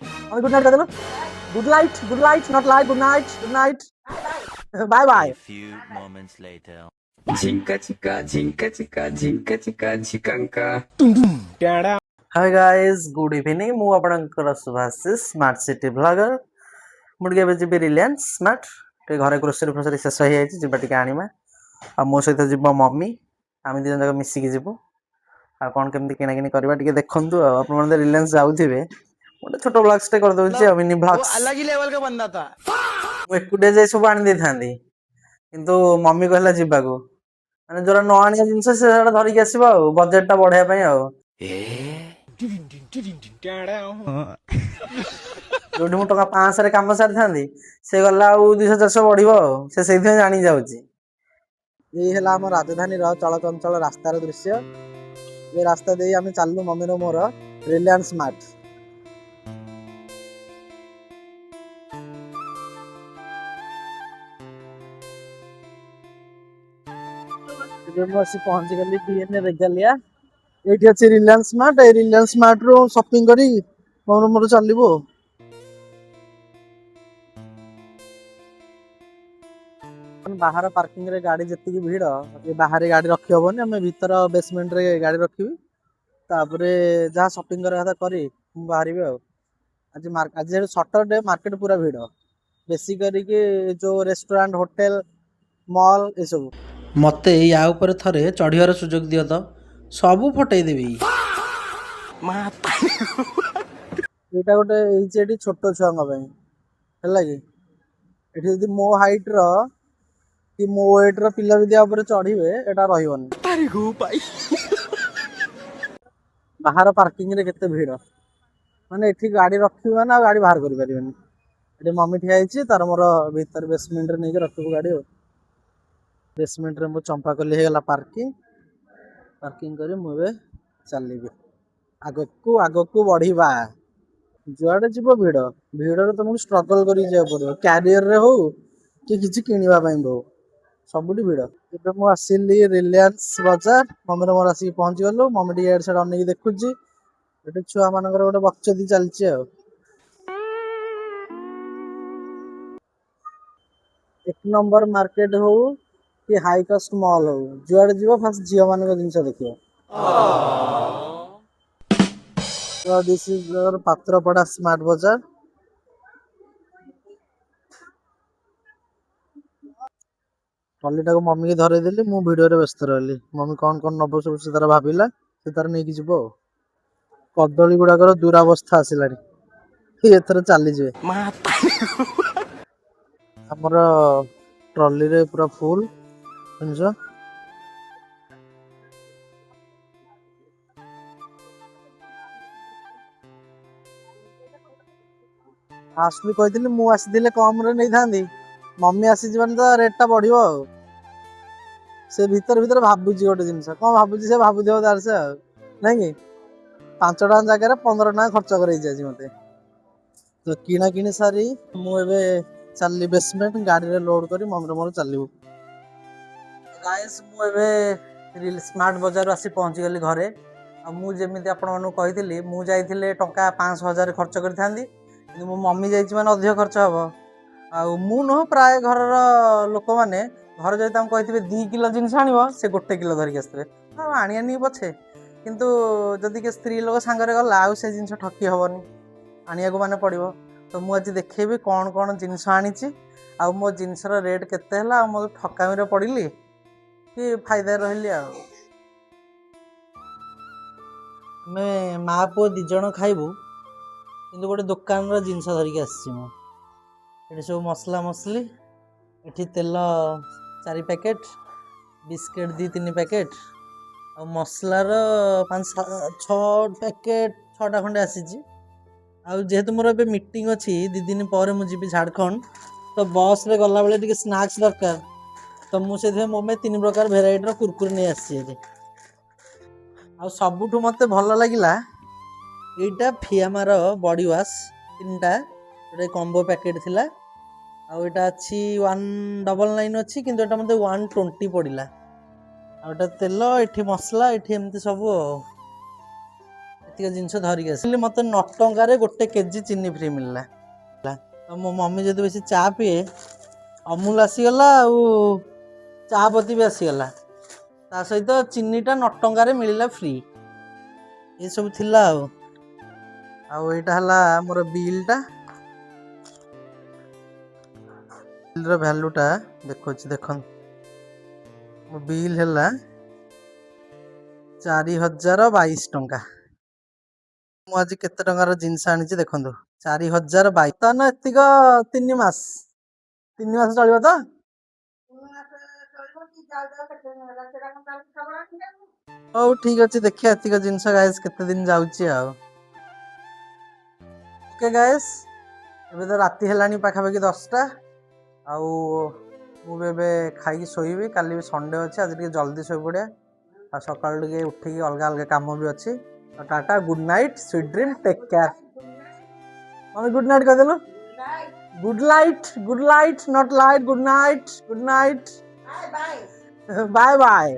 আমি good night করে দেবো। Good light not light, good night bye bye. A few moments later. ঝিঙ্কা চিকা ঝিঙ্কা চিকা ঝিঙ্কা চিকা ঝিকাঙ্কা। Hi guys good evening. ମୁଁ ଆପଣଙ୍କର ସୁଭାଶିଷ ସ୍ମାର୍ଟ ସିଟି ବ୍ଲଗର। ମୁଁ ଟିକେ ଏବେ ଯିବି ରିଲାଏନ୍ସ ସ୍ମାର୍ଟ, ଟିକେ ଘରେ ଗ୍ରୋସରୀ ଫ୍ରୋସରୀ ଶେଷ ହେଇଯାଇଛି, ଯିବା ଟିକେ ଆଣିବା। ଆଉ ମୋ ସହିତ ଯିବ ମମି, ଆମେ ଦୁଇ ଜଣ ଯାକ ମିଶିକି ଯିବୁ। ଆଉ କ'ଣ କେମିତି କିଣାକିଣି କରିବା ଟିକେ ଦେଖନ୍ତୁ। ଆଉ ଆପଣମାନେ ରିଲାଏନ୍ସ ଯାଉଥିବେ, ଗୋଟେ ଛୋଟ ବ୍ଲଗ୍ସଟେ କରିଦେଉଛି ଆଉ, ମିନି ବ୍ଲଗ୍ସ। ମୁଁ ଏକୁଟିଆ ଯାଇ ସବୁ ଆଣି ଦେଇଥାନ୍ତି, କିନ୍ତୁ ମମି କହିଲା ଯିବାକୁ, ମାନେ ଯୋଉଟା ନ ଆଣିବା ଜିନିଷ ସେଟା ଧରିକି ଆସିବ ଆଉ, ବଜେଟଟା ବଢେଇବା ପାଇଁ ଆଉ। ଯୋଉଠି ମୁଁ ଟଙ୍କା 500ରେ କାମ ସାରିଥାନ୍ତି, ସେ ଗଲା ଆଉ 200-400 ବଢିବ ଆଉ, ସେ ସେଇଥିପାଇଁ ଜାଣିକି ଯାଉଛି। ଏଇ ହେଲା ଆମ ରାଜଧାନୀର ଚଳଚଞ୍ଚଳ ରାସ୍ତାର ଦୃଶ୍ୟ। ଏ ରାସ୍ତା ଦେଇ ଆମେ ଚାଲିଲୁ ମମିର ମୋର ରିଲାଏନ୍ସ ସ୍ମାର୍ଟ। ଏବେ ମୁଁ ଆସି ପହଞ୍ଚିଗଲି ଡିଏନ୍ଏ ରେଗାଲିଆ। ଏଇଠି ଅଛି ରିଲାଏନ୍ସ ସ୍ମାର୍ଟ। ଏଇ ରିଲାଏନ୍ସ ସ୍ମାର୍ଟରୁ ସପିଂ କରି ମମିର ମୋର ଚାଲିବୁ ଆଉ। ବାହାର ପାର୍କିଂରେ ଗାଡ଼ି ଯେତିକି ଭିଡ଼, ଏ ବାହାରେ ଗାଡ଼ି ରଖି ହବନି। ଆମେ ଭିତର ବେସମେଣ୍ଟରେ ଗାଡ଼ି ରଖିବି, ତାପରେ ଯାହା ସପିଂ କରିବା କଥା କରି ମୁଁ ବାହାରିବି ଆଉ। ଆଜି ଯେହେତୁ ସଟରଡେ, ମାର୍କେଟ ପୁରା ଭିଡ଼, ବେଶୀ କରିକି ଯୋଉ ରେଷ୍ଟୁରାଣ୍ଟ, ହୋଟେଲ, ମଲ୍ ଏସବୁ। ମତେ ୟା ଉପରେ ଥରେ ଚଢ଼ିବାର ସୁଯୋଗ ଦିଅ ତ, ସବୁ ଫଟେଇଦେବି। ଏଇଟା ଗୋଟେ ହେଇଛି ଏଠି ଛୋଟ ଛୁଆଙ୍କ ପାଇଁ, ହେଲା କି? ଏଠି ଯଦି ମୋ ହାଇଟ୍ର କି ମୋ ୱେଟ୍ର ପିଲା ଯଦି ଆ ଉପରେ ଚଢ଼ିବେ, ଏଟା ରହିବନି। ବାହାର ପାର୍କିଂରେ କେତେ ଭିଡ଼, ମାନେ ଏଠି ଗାଡ଼ି ରଖିବି ମାନେ ଆଉ ଗାଡ଼ି ବାହାର କରିପାରିବେନି। ଏଠି ମମି ଠିଆ ହେଇଛି, ତାର ମୋର ଭିତରେ ବେସମେଣ୍ଟରେ ନେଇକି ରଖିବୁ ଗାଡ଼ି ଆଉ। ବେସମେଣ୍ଟରେ ମୁଁ ଚମ୍ପାକଲି ହେଇଗଲା ପାର୍କିଂ କରି ମୁଁ ଏବେ ଚାଲିବି ଆଗକୁ ଆଗକୁ ବଢ଼ିବା। ଯୁଆଡ଼େ ଯିବ ଭିଡ଼, ଭିଡ଼ରେ ତମକୁ ଷ୍ଟ୍ରଗଲ୍ କରିକି ଯିବାକୁ ପଡ଼ିବ, କ୍ୟାରିୟରରେ ହଉ କି କିଛି କିଣିବା ପାଇଁ ହଉ, ସବୁଠି ଭିଡ଼। ଏବେ ମୁଁ ଆସିଲି ରିଲାଏନ୍ସ ବଜାର, ମମିର ମୋର ଆସିକି ପହଞ୍ଚିଗଲୁ। ମମି ଟିକେ ଇଆଡ଼େ ସିଆଡ଼େ ଅନେଇକି ଦେଖୁଛି, ଏଠି ଛୁଆମାନଙ୍କର ଗୋଟେ ବକ୍ଚୋଦି ଚାଲିଛି ଆଉ। 1 ନମ୍ବର ମାର୍କେଟ ହଉ କି ହାଇ କଷ୍ଟ ମଲ୍ ହଉ, ଯୁଆଡ଼େ ଯିବ ଫାଷ୍ଟ ଝିଅମାନଙ୍କ ଜିନିଷ ଦେଖିବ। So this is your Patrapada smart ବଜାର। ଟ୍ରଲିଟାକୁ ମମିକି ଧରେଇଦେଲି, ମୁଁ ଭିଡ଼ିଓରେ ବ୍ୟସ୍ତ ରହିଲି। ମମି କ'ଣ ନବ ସବୁ ସେ ତାର ଭାବିଲା, ସେ ତାର ନେଇକି ଯିବ ଆଉ। କଦଳୀ ଗୁଡ଼ାକର ଦୁରାବସ୍ଥା ଆସିଲାଣି, ଏଥର ଚାଲିଯିବେ। ଆମର ଟ୍ରଲିରେ ପୁରା ଫୁଲ ଜିନିଷ। ଫାଷ୍ଟ ବି କହିଥିଲି ମୁଁ ଆସିଥିଲେ କମରେ ନେଇଥାନ୍ତି, ମମି ଆସିଛି ମାନେ ତ ରେଟଟା ବଢ଼ିବ ଆଉ। ସେ ଭିତରେ ଭାବୁଛି ଗୋଟେ ଜିନିଷ, କ'ଣ ଭାବୁଛି ସେ ଭାବୁଥିବ ତାର ସେ ଆଉ, ନାଇଁ କି? 5 ଟଙ୍କା ଜାଗାରେ 15 ଟଙ୍କା ଖର୍ଚ୍ଚ କରେଇଛି ଆଜି ମତେ। ତ କିଣାକିଣି ସାରି ମୁଁ ଏବେ ଚାଲିଲି ବେସମେଣ୍ଟ, ଗାଡ଼ିରେ ଲୋଡ୍ କରି ମମିର ମୋର ଚାଲିବୁ। ଗାଇସ୍, ମୁଁ ଏବେ ସ୍ମାର୍ଟ ବଜାରରୁ ଆସି ପହଞ୍ଚିଗଲି ଘରେ। ଆଉ ମୁଁ ଯେମିତି ଆପଣମାନଙ୍କୁ କହିଥିଲି, ମୁଁ ଯାଇଥିଲେ ଟଙ୍କା 500-1000 ଖର୍ଚ୍ଚ କରିଥାନ୍ତି, କିନ୍ତୁ ମୋ ମମି ଯାଇଛି ମାନେ ଅଧିକ ଖର୍ଚ୍ଚ ହେବ। ଆଉ ମୁଁ ନୁହଁ, ପ୍ରାୟ ଘରର ଲୋକମାନେ ଘରେ ଯଦି ତାଙ୍କୁ କହିଥିବେ 2 କିଲୋ ଜିନିଷ ଆଣିବ, ସେ 1 କିଲୋ ଧରିକି ଆସିଥିବେ। ଆଉ ଆଣିବାନି ପଛେ, କିନ୍ତୁ ଯଦି କିଏ ସ୍ତ୍ରୀ ଲୋକ ସାଙ୍ଗରେ ଗଲା, ଆଉ ସେ ଜିନିଷ ଠକି ହେବନି, ଆଣିବାକୁ ମାନେ ପଡ଼ିବ। ତ ମୁଁ ଆଜି ଦେଖେଇବି କ'ଣ କ'ଣ ଜିନିଷ ଆଣିଛି, ଆଉ ମୋ ଜିନିଷର ରେଟ୍ କେତେ ହେଲା, ଆଉ ମୋ ଠକାମିରେ ପଡ଼ିଲି କି ଫାଇଦାରେ ରହିଲି ଆଉ। ଆମେ ମା ପୁଅ 2 ଜଣ ଖାଇବୁ, କିନ୍ତୁ ଗୋଟେ ଦୋକାନର ଜିନିଷ ଧରିକି ଆସିଛି ମୁଁ। ଏଠି ସବୁ ମସଲା ମସଲି, ଏଠି ତେଲ 4 ପ୍ୟାକେଟ୍, ବିସ୍କେଟ୍ 2-3 ପ୍ୟାକେଟ୍, ଆଉ ମସଲାର 5-6 ପ୍ୟାକେଟ୍, 6ଟା ଖଣ୍ଡେ ଆସିଛି। ଆଉ ଯେହେତୁ ମୋର ଏବେ ମିଟିଂ ଅଛି, 2 ଦିନ ପରେ ମୁଁ ଯିବି ଝାଡ଼ଖଣ୍ଡ, ତ ବସ୍ରେ ଗଲାବେଳେ ଟିକେ ସ୍ନାକ୍ସ ଦରକାର, ତ ମୁଁ ସେଥିପାଇଁ ମୋ ପାଇଁ 3 ପ୍ରକାର ଭେରାଇଟିର କୁରକୁରି ନେଇ ଆସିଛି ଏଠି। ଆଉ ସବୁଠୁ ମୋତେ ଭଲ ଲାଗିଲା ଏଇଟା ଫିଆମାର ବଡି ୱାଶ୍ 3ଟା, ଗୋଟେ କମ୍ବୋ ପ୍ୟାକେଟ୍ ଥିଲା। ଆଉ ଏଇଟା ଅଛି 199 ଅଛି, କିନ୍ତୁ ଏଇଟା ମୋତେ 120 ପଡ଼ିଲା। ଆଉ ଏଇଟା ତେଲ, ଏଠି ମସଲା, ଏଠି ଏମିତି ସବୁ ଆଉ। ଏତିକ ଜିନିଷ ଧରିକି ଆସିଲି। ମତେ 9 ଟଙ୍କାରେ 1 କେଜି ଚିନି ଫ୍ରି ମିଳିଲା। ତ ମୋ ମମି ଯଦି ବେଶୀ ଚା ପିଏ, ଅମୁଲ ଆସିଗଲା ଆଉ ଚା ପତି ବି ଆସିଗଲା, ତା ସହିତ ଚିନିଟା 9 ଟଙ୍କାରେ ମିଳିଲା ଫ୍ରି। ଏସବୁ ଥିଲା ଆଉ ଏଇଟା ହେଲା ମୋର ବିଲ୍ଟା। ବିଲ୍ର ଭ୍ୟାଲୁଟା ଦେଖୁଛି, ଦେଖନ୍ତୁ ମୋ ବିଲ୍ ହେଲା 4022 ଟଙ୍କା। ମୁଁ ଆଜି କେତେ ଟଙ୍କାର ଜିନିଷ ଆଣିଛି ଦେଖନ୍ତୁ, 4022। ତ ନା ଏତିକ 3 ମାସ ଚଳିବ ତ? ହଉ ଠିକ ଅଛି, ଦେଖିବା ଏତିକ ଜିନିଷ ଗାଇସ୍ କେତେ ଦିନ ଯାଉଛି ଆଉ। ଓକେ ଗାଇସ୍, ଏବେ ତ ରାତି ହେଲାଣି ପାଖାପାଖି 10ଟା। ଆଉ ମୁଁ ବି ଏବେ ଖାଇକି ଶୋଇବି। କାଲି ବି ସଣ୍ଡେ ଅଛି, ଆଜି ଟିକେ ଜଲ୍ଦି ଶୋଇପଡ଼ିବା। ଆଉ ସକାଳୁ ଟିକେ ଉଠିକି ଅଲଗା ଅଲଗା କାମ ବି ଅଛି। Tata, good night, sweet dream, take care. Mummy good night कह देलो। Good light, not light, good night, bye bye. Bye bye.